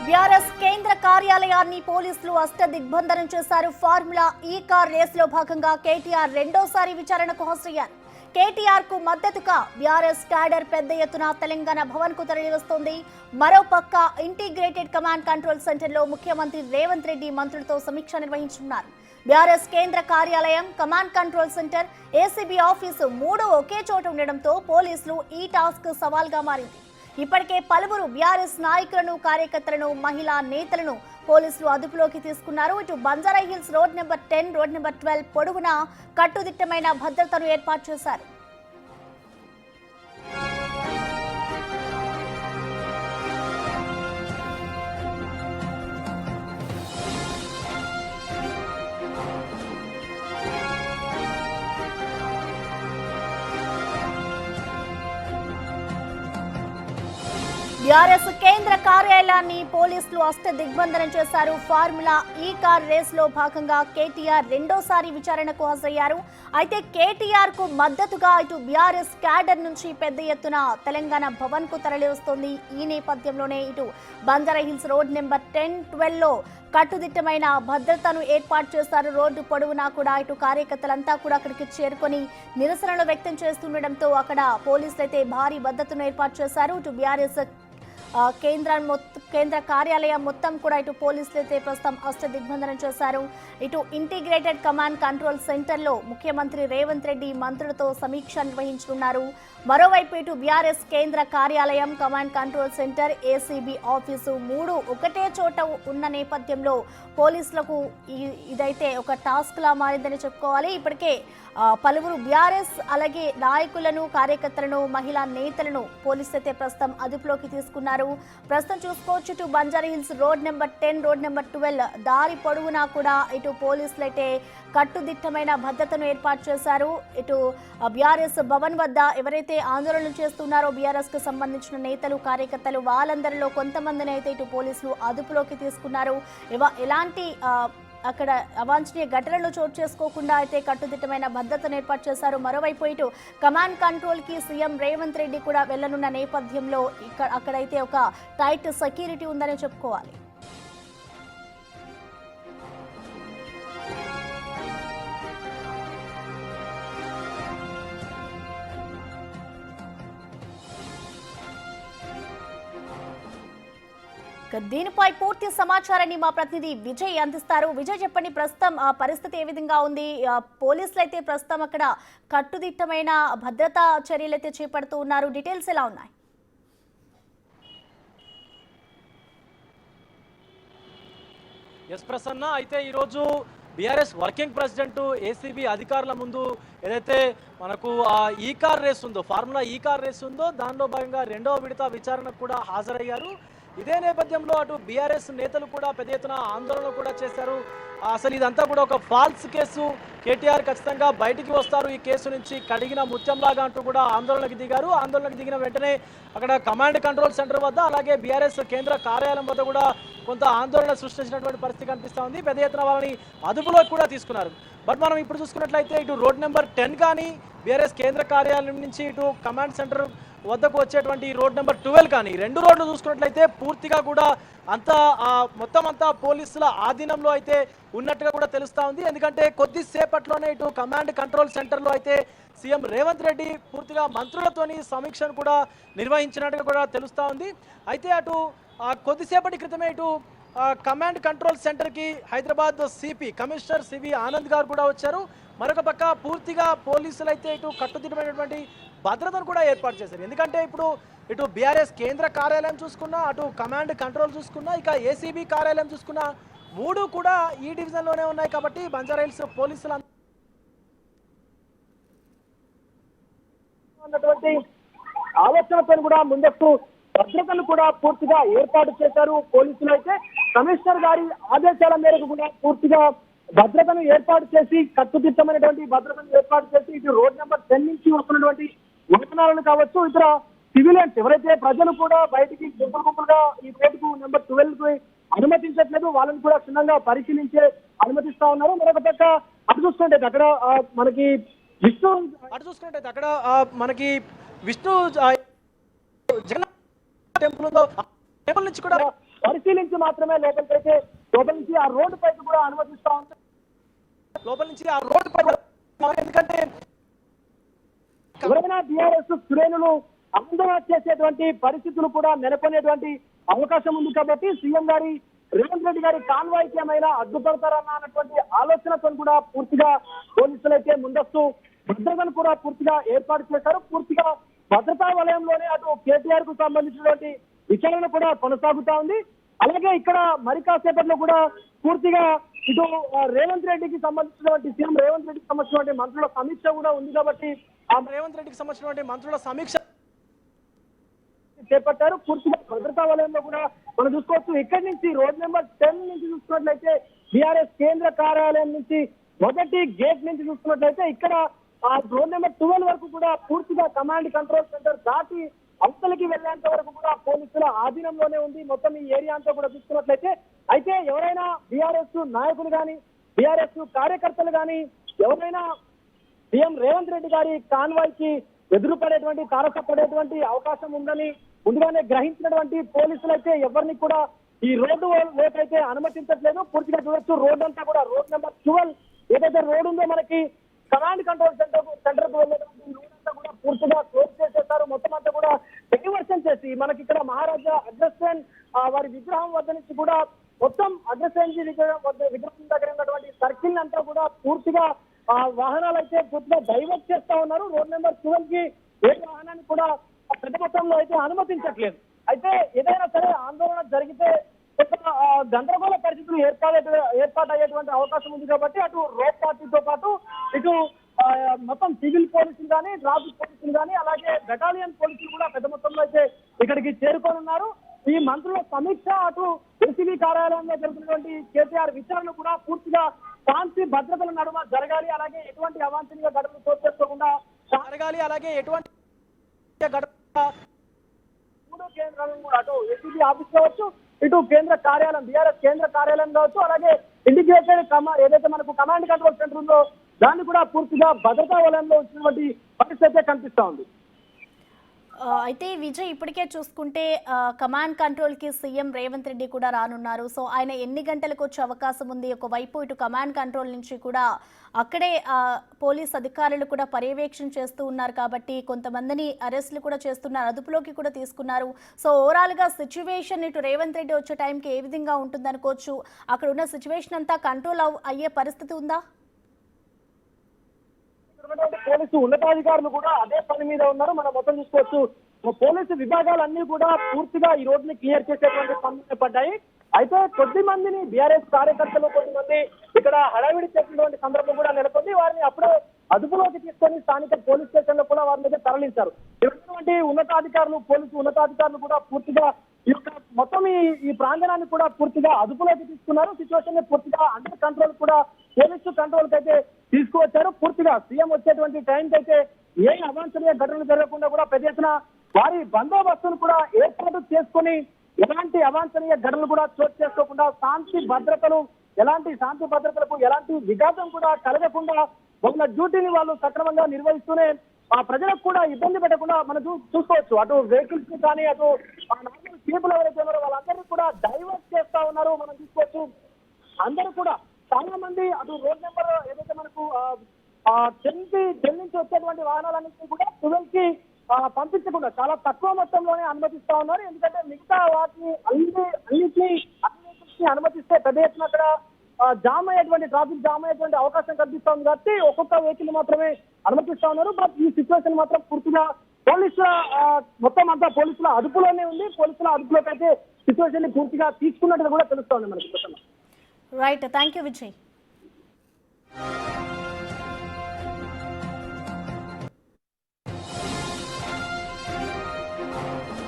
BRS కేంద్ర కార్యాలయాన్ని పోలీసులు అష్టదిగ్బంధనం చేశారు. ఫార్ములా ఈ కార్ రేసులో భాగంగా కేటీఆర్ రెండోసారి విచారణకు హాజరయ్యారు. కేటీఆర్ కు మద్దతుగా బీఆర్ఎస్ క్యాడర్ పెద్ద ఎత్తున తెలంగాణ భవన్ కు తరలివస్తోంది. మరోపక్క ఇంటిగ్రేటెడ్ కమాండ్ కంట్రోల్ సెంటర్ లో ముఖ్యమంత్రి రేవంత్ రెడ్డి మంత్రులతో సమీక్ష నిర్వహించనున్నారు. బీఆర్ఎస్ కేంద్ర కార్యాలయం, command control centre, ACB office మూడు ఒకే చోట ఉండడంతో పోలీసులు ఈ టాస్క్ సవాల్గా మారింది. ఇప్పటికే పలువురు బీఆర్ఎస్ నాయకులను, కార్యకర్తలను, మహిళా నేతలను పోలీసులు అదుపులోకి తీసుకున్నారు. ఇటు Banjara hills road number 10, road number 12 పొడవునా కట్టుదిట్టమైన భద్రతను ఏర్పాటు చేశారు. బీఆర్ఎస్ కేంద్ర కార్యాలయాన్ని పోలీసులు అష్టదిగ్బంధనం చేశారు. ఫార్ములా ఈ కార్ రేసులో భాగంగా కేటీఆర్ రెండోసారి విచారణకు హాజరయ్యారు. అయితే కేటీఆర్ కు మద్దతుగా ఇటు బీఆర్ఎస్ క్యాడర్ నుంచి పెద్ద ఎత్తున తెలంగాణ భవన్ కు తరలివస్తోంది. ఈ నేపథ్యంలోనే ఇటు బంజారా హిల్స్ రోడ్ నెంబర్ 10, 12 లో కట్టుదిట్టమైన భద్రతను ఏర్పాటు చేశారు. రోడ్డు పొడవునా కూడా ఇటు కార్యకర్తలంతా కూడా అక్కడికి చేరుకొని నిరసనలు వ్యక్తం చేస్తుండటంతో అక్కడ పోలీసులు అయితే భారీ భద్రతను ఏర్పాటు చేశారు. ఇటు బీఆర్ఎస్ కేంద్ర కార్యాలయం మొత్తం కూడా ఇటు పోలీసులు అయితే ప్రస్తుతం అష్టదిగ్బంధనం చేశారు. ఇటు ఇంటిగ్రేటెడ్ కమాండ్ కంట్రోల్ సెంటర్లో ముఖ్యమంత్రి రేవంత్ రెడ్డి మంత్రులతో సమీక్ష నిర్వహించనున్నారు. మరోవైపు ఇటు బీఆర్ఎస్ కేంద్ర కార్యాలయం, command control centre, ACB office మూడు ఒకటే చోట ఉన్న నేపథ్యంలో పోలీసులకు ఇదైతే ఒక టాస్క్ లా మారిందని చెప్పుకోవాలి. ఇప్పటికే పలువురు బీఆర్ఎస్ అలాగే నాయకులను, కార్యకర్తలను, మహిళా నేతలను పోలీసులు అయితే ప్రస్తుతం అదుపులోకి తీసుకున్నారు. ప్రస్తుతం చూసుకోవచ్చు ఇటు Banjara hills road number 10, road number 12 దారి పొడవునా కూడా ఇటు పోలీసులు అయితే కట్టుదిట్టమైన భద్రతను ఏర్పాటు చేశారు. ఇటు బీఆర్ఎస్ భవన్ వద్ద ఎవరైతే ఆందోళనలు చేస్తున్నారో బీఆర్ఎస్ కు సంబంధించిన నేతలు, కార్యకర్తలు వాళ్ళందరిలో కొంతమందిని అయితే ఇటు పోలీసులు అదుపులోకి తీసుకున్నారు. ఎలాంటి అక్కడ అవాంఛనీయ ఘటనలు చోటు చేసుకోకుండా అయితే కట్టుదిట్టమైన భద్రతను ఏర్పాటు చేశారు. మరోవైపు ఇటు కమాండ్ కంట్రోల్ కి సీఎం రేవంత్ రెడ్డి కూడా వెళ్లనున్న నేపథ్యంలో అక్కడైతే ఒక టైట్ సెక్యూరిటీ ఉందని చెప్పుకోవాలి. దీనిపై పూర్తి సమాచారాన్ని మా ప్రతినిధి విజయ్ అందిస్తారు. విజయ్, చెప్పండి, ప్రస్తుతం ఆ పరిస్థితి ఏ విధంగా ఉంది? పోలీసులు అయితే ప్రస్తుతం అక్కడ కట్టుదిట్టమైన భద్రతా చర్యలు అయితే చేపడుతూ ఉన్నారు. డీటెయిల్స్ ఎలా ఉన్నాయి? ఎస్ ప్రసన్న, అయితే ఈరోజు బీఆర్ఎస్ వర్కింగ్ ప్రెసిడెంట్ ఏసీబీ అధికారుల ముందు ఏదైతే మనకు ఈ కార్ రేస్ ఉందో, ఫార్ములా ఈ కార్ రేస్ ఉందో దానిలో భాగంగా రెండవ విడత విచారణకు కూడా హాజరయ్యారు. ఇదే నేపథ్యంలో అటు బీఆర్ఎస్ నేతలు కూడా పెద్ద ఎత్తున ఆందోళన కూడా చేశారు. అసలు ఇదంతా కూడా ఒక ఫాల్స్ కేసు, కేటీఆర్ ఖచ్చితంగా బయటికి వస్తారు ఈ కేసు నుంచి కడిగిన ముత్యంలాగా అంటూ కూడా ఆందోళనకు దిగారు. ఆందోళనకు దిగిన వెంటనే అక్కడ కమాండ్ కంట్రోల్ సెంటర్ వద్ద, అలాగే బీఆర్ఎస్ కేంద్ర కార్యాలయం వద్ద కూడా కొంత ఆందోళన సృష్టించినటువంటి పరిస్థితి కనిపిస్తూ ఉంది. పెద్ద ఎత్తున వాళ్ళని అదుపులోకి కూడా తీసుకున్నారు. బట్ మనం ఇప్పుడు చూసుకున్నట్లయితే ఇటు రోడ్ నెంబర్ 10 కానీ, బీఆర్ఎస్ కేంద్ర కార్యాలయం నుంచి ఇటు కమాండ్ సెంటర్ వద్దకు వచ్చేటువంటి రోడ్ నెంబర్ 12 కానీ, రెండు రోడ్లు చూసుకున్నట్లయితే పూర్తిగా కూడా మొత్తం అంతా పోలీసుల ఆధీనంలో అయితే ఉన్నట్టుగా కూడా తెలుస్తూ ఉంది. ఎందుకంటే కొద్దిసేపట్లోనే ఇటు కమాండ్ కంట్రోల్ సెంటర్లో అయితే సీఎం రేవంత్ రెడ్డి పూర్తిగా మంత్రులతోని సమీక్షను కూడా నిర్వహించినట్టుగా కూడా తెలుస్తూ ఉంది. అయితే అటు కొద్దిసేపటి క్రితమే ఇటు కమాండ్ కంట్రోల్ సెంటర్కి Hyderabad CP commissioner CV Anand గారు కూడా వచ్చారు. మరొక పక్క పూర్తిగా పోలీసులు అయితే ఇటు కట్టుదిట్టమైనటువంటి భద్రతను కూడా ఏర్పాటు చేశారు. ఎందుకంటే ఇప్పుడు ఇటు బీఆర్ఎస్ కేంద్ర కార్యాలయం చూసుకున్నా, అటు కమాండ్ కంట్రోల్ చూసుకున్నా, ఇక ఏసీబీ కార్యాలయం చూసుకున్నా మూడు కూడా ఈ డివిజన్లోనే ఉన్నాయి. కాబట్టి బంజారా హిల్స్ పోలీసులు అన్నటువంటి ఆలోచనతో కూడా ముందస్తు భద్రతను కూడా పూర్తిగా ఏర్పాటు చేశారు పోలీసులు. అయితే కమిషనర్ గారి ఆదేశాల మేరకు కూడా పూర్తిగా భద్రతను ఏర్పాటు చేసి, కట్టుదిట్టమైనటువంటి భద్రతను ఏర్పాటు చేసి ఇటు రోడ్ నెంబర్ 10 నుంచి వస్తున్నటువంటి వాహనాలను కావచ్చు, ఇతర సివిలియన్స్ ఎవరైతే ప్రజలు కూడా బయటికి గుంపులుగా ఈ రోడ్డుకు నెంబర్ 12 అనుమతించట్లేదు, వాళ్ళని కూడా క్షుణ్ణంగా పరిశీలించే అనుమతిస్తా ఉన్నారు. మరొక పక్క అటు చూసుకుంటే అక్కడ మనకి విష్ణు జగన్ టెంపుల్ ఉందో టెంపుల్ నుంచి కూడా పరిశీలించి మాత్రమే లోపల నుంచి ఆ రోడ్డు పైకి కూడా అనుమతిస్తా ఉంది. లోపల నుంచి ఆ రోడ్డు పై ఎందుకంటే ఎవరైనా బీఆర్ఎస్ శ్రేణులు ఆందోళన చేసేటువంటి పరిస్థితులు కూడా నెలకొనేటువంటి అవకాశం ఉంది కాబట్టి సీఎం గారి రేవంత్ రెడ్డి గారి కాన్వాయ్కి ఏమైనా అడ్డుపడతారన్న అన్నటువంటి ఆలోచనతో కూడా పూర్తిగా పోలీసులు అయితే ముందస్తు భద్రతను కూడా పూర్తిగా ఏర్పాటు చేశారు. పూర్తిగా భద్రతా వలయంలోనే అటు కేటీఆర్ కు సంబంధించినటువంటి విచారణ కూడా కొనసాగుతా ఉంది. అలాగే ఇక్కడ మరి కాసేపట్లో కూడా పూర్తిగా ఇటు రేవంత్ రెడ్డికి సంబంధించినటువంటి సీఎం రేవంత్ రెడ్డికి సంబంధించినటువంటి మంత్రుల సమీక్ష కూడా ఉంది కాబట్టి ఆ రేవంత్ రెడ్డికి సంబంధించినటువంటి మంత్రుల సమీక్ష చేపట్టారు. పూర్తిగా భద్రతా వలయంలో కూడా మనం చూసుకోవచ్చు. ఇక్కడి నుంచి రోడ్ నెంబర్ 10 నుంచి చూసుకున్నట్లయితే బీఆర్ఎస్ కేంద్ర కార్యాలయం నుంచి మొదటి గేట్ నుంచి చూసుకున్నట్లయితే ఇక్కడ ఆ రోడ్ నెంబర్ 12 వరకు కూడా పూర్తిగా కమాండ్ కంట్రోల్ సెంటర్ దాటి అవతలకి వెళ్లేంత వరకు కూడా పోలీసుల ఆధీనంలోనే ఉంది. మొత్తం ఈ ఏరియా అంతా కూడా చూసుకున్నట్లయితే అయితే ఎవరైనా బీఆర్ఎస్ నాయకులు కానీ బీఆర్ఎస్ కార్యకర్తలు కానీ ఎవరైనా సీఎం రేవంత్ రెడ్డి గారి కాన్వాయ్ కి ఎదురుపడేటువంటి తారసపడేటువంటి అవకాశం ఉందని ముందుగానే గ్రహించినటువంటి పోలీసులు అయితే ఎవరిని కూడా ఈ రోడ్డు వైపు అనుమతించట్లేదు. పూర్తిగా చూడొచ్చు రోడ్ అంతా కూడా రోడ్ నెంబర్ 12 ఏదైతే రోడ్ ఉందో మనకి కమాండ్ కంట్రోల్ సెంటర్ కు వెళ్ళేటువంటి రోడ్ అంతా కూడా పూర్తిగా క్లోజ్ చేసేస్తారు. మొత్తం అంతా కూడా డైవర్షన్ చేసి మనకి ఇక్కడ మహారాజా అగ్రసేన్ వారి విగ్రహం వద్ద నుంచి కూడా మొత్తం అగ్రసేన్ విగ్రహం దగ్గర ఉన్నటువంటి సర్కిల్ అంతా కూడా పూర్తిగా వాహనాలు అయితే పూర్తిగా డైవర్ట్ చేస్తా ఉన్నారు. రోడ్ నెంబర్ 12 కి ఏ వాహనాన్ని కూడా పెద్ద మొత్తంలో అయితే అనుమతించట్లేదు. అయితే ఏదైనా సరే ఆందోళన జరిగితే గందరగోళ పరిస్థితులు ఏర్పాటయ్యేటువంటి అవకాశం ఉంది కాబట్టి అటు రోడ్ పార్టీతో పాటు ఇటు మొత్తం సివిల్ పోలీసులు కానీ ట్రాఫిక్ పోలీసులు కానీ అలాగే బెటాలియన్ పోలీసులు కూడా పెద్ద మొత్తంలో అయితే ఇక్కడికి చేరుకోనున్నారు. ఈ మంత్రుల సమీక్ష అటు ఏసీబీ కార్యాలయంలో జరుగుతున్నటువంటి కేసీఆర్ విచారణ కూడా పూర్తిగా శాంతి భద్రతల నడుమ జరగాలి. అలాగే ఎటువంటి అవాంఛనీయ ఘటనలు చోటు చేసుకోకుండా జరగాలి. అలాగే ఎటువంటి మూడు కేంద్రాలను కూడా అటు ఏసీబీ ఆఫీస్ కావచ్చు, ఇటు కేంద్ర కార్యాలయం బీఆర్ఎస్ కేంద్ర కార్యాలయం కావచ్చు, అలాగే ఇంటిగ్రేటెడ్ ఏదైతే మనకు కమాండ్ కంట్రోల్ సెంటర్ ఉందో దాన్ని కూడా పూర్తిగా భద్రతా వలయంలో వచ్చినటువంటి పరిస్థితి అయితే కనిపిస్తా ఉంది. అయితే విజయ్ ఇప్పటికే చూసుకుంటే కమాండ్ కంట్రోల్కి సీఎం రేవంత్ రెడ్డి కూడా రానున్నారు. సో ఆయన ఎన్ని గంటలకు వచ్చే అవకాశం ఉంది? ఒకవైపు ఇటు కమాండ్ కంట్రోల్ నుంచి కూడా అక్కడే పోలీస్ అధికారులు కూడా పర్యవేక్షణ చేస్తూ ఉన్నారు కాబట్టి కొంతమందిని అరెస్టులు కూడా చేస్తున్నారు, అదుపులోకి కూడా తీసుకున్నారు. సో ఓవరాల్గా సిచ్యువేషన్ ఇటు రేవంత్ రెడ్డి వచ్చే టైంకి ఏ విధంగా ఉంటుంది అనుకోవచ్చు? అక్కడ ఉన్న సిచ్యువేషన్ అంతా కంట్రోల్ అయ్యే పరిస్థితి ఉందా? పోలీసు ఉన్నతాధికారులు కూడా అదే పని మీద ఉన్నారు. మనం మొత్తం చూసుకోవచ్చు. పోలీసు విభాగాలన్నీ కూడా పూర్తిగా ఈ రోడ్ని క్లియర్ చేసేటువంటి పనులు పడ్డాయి. అయితే కొద్ది మందిని బీఆర్ఎస్ కార్యకర్తలు కొద్దిమంది ఇక్కడ హడావిడి చేసినటువంటి సందర్భం కూడా నెలకొంది. వారిని అప్పుడే అదుపులోకి తీసుకొని స్థానిక పోలీస్ స్టేషన్ లో కూడా వారి మీద తరలించారు. ఇటువంటి ఉన్నతాధికారులు పోలీసు ఉన్నతాధికారులు కూడా పూర్తిగా ఈ యొక్క మొత్తం ఈ ప్రాంగణాన్ని కూడా పూర్తిగా అదుపులోకి తీసుకున్నారు. సిచ్యువేషన్ ని పూర్తిగా అండర్ కంట్రోల్ కూడా పోలీసు కంట్రోల్ కి అయితే తీసుకువచ్చారు. పూర్తిగా సీఎం వచ్చేటువంటి టైంకి అయితే ఏ అవాంఛనీయ ఘటనలు జరగకుండా కూడా పెద్ద ఎత్తున వారి బందోబస్తును కూడా ఏర్పాటు చేసుకుని ఎలాంటి అవాంఛనీయ ఘటనలు కూడా చోటు చేసుకోకుండా శాంతి భద్రతలకు ఎలాంటి విఘాతం కూడా కలగకుండా వాళ్ళ డ్యూటీని వాళ్ళు సక్రమంగా నిర్వహిస్తూనే ఆ ప్రజలకు కూడా ఇబ్బంది పెట్టకుండా మనం చూసుకోవచ్చు. అటు వెహికల్స్ ని కానీ అటు నార్మల్ పీపుల్ ఎవరైతే ఉన్నారో వాళ్ళందరినీ కూడా డైవర్ట్ చేస్తా ఉన్నారు. మనం చూసుకోవచ్చు. అందరూ కూడా చాలా మంది అటు రోడ్ నెంబర్ ఏదైతే మనకు 10 నుంచి వచ్చేటువంటి వాహనాలన్నింటినీ కూడా 12 కి పంపించకుండా చాలా తక్కువ మొత్తంలోనే అనుమతిస్తా ఉన్నారు. ఎందుకంటే మిగతా వాటిని అన్నింటినీ అనుమతిస్తే పెద్ద ఎత్తున అక్కడ ట్రాఫిక్ జామ్ అయ్యేటువంటి అవకాశం కల్పిస్తా ఉంది కాబట్టి ఒక్కొక్క వెహికల్ మాత్రమే అనుమతిస్తా ఉన్నారు. బట్ ఈ సిచ్యువేషన్ మాత్రం పూర్తిగా పోలీసుల మొత్తం అంతా పోలీసుల అదుపులోనే ఉంది. పోలీసుల అదుపులోకి అయితే సిచ్యువేషన్ ని పూర్తిగా తీసుకున్నట్టుగా కూడా తెలుస్తా ఉంది మనకి. Right, thank you Vijay.